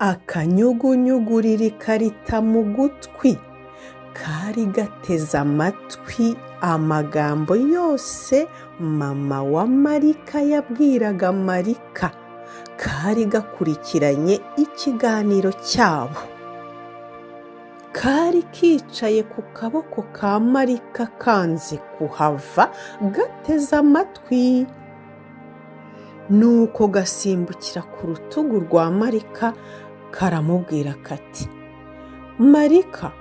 akanyugunyugurira ikarita mu gutwi, kari gateze amatwi amagambo yose mama wa Marika yabwiraga Marika. Kari gakurikiranye ikiganiro cyabo. Kari kicaye ku kaboko ka Marika kanze kuhava, gateze amatwi. Nuko gasimbukira ku rutugu rwa Marika, karamubwira kati, Marika,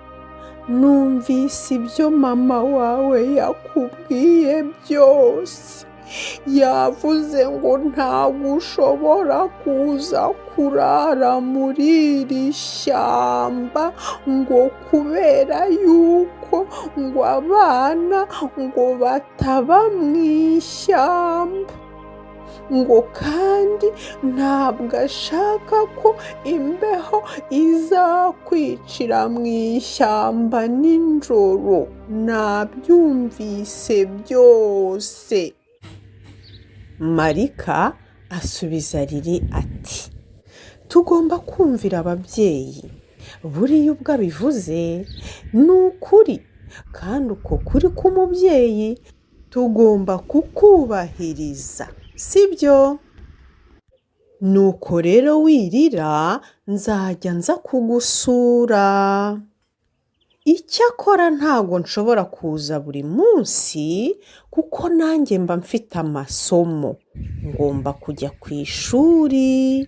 numvise ibyo mama wawe yakubwiye byose. Yavuze ngo ntabwo ushobora kuza kurara muri iri shyamba ngo kubera yuko ngo abana ngo bataba mu ishyamba, ngo kandi ntabwo ashaka ko imbeho izakwicira mu ishyamba nijoro. Nabyumvise byose. Marika asubiza Riri ati, tugomba kumvira ababyeyi. Buriya ubwo abivuze ni ukuri, kandi uko kuri k'umubyeyi tugomba kukubahiriza, sibyo? Nuko rero wirira, nzajya nza kugusura. Icyakora ntabwo nshobora kuza buri munsi kuko nanjye mba mfite amasomo, ngomba kujya ku ishuri.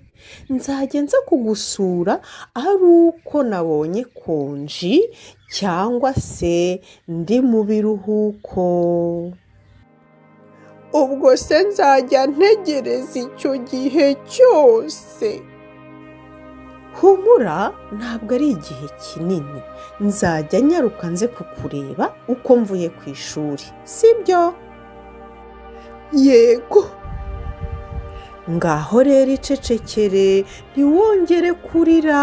Nzajya nza kugusura ari uko nabonye konji cyangwa se ndi mu biruhuko. Ubwo se nzajya ntegereza icyo gihe cyose? Humura, ntabwo ari igihe kinini. Nzajya nyaruka nze kukureba uko mvuye ku ishuri, sibyo? Yego. Ngaho rero icecekere, ntiwongere kurira.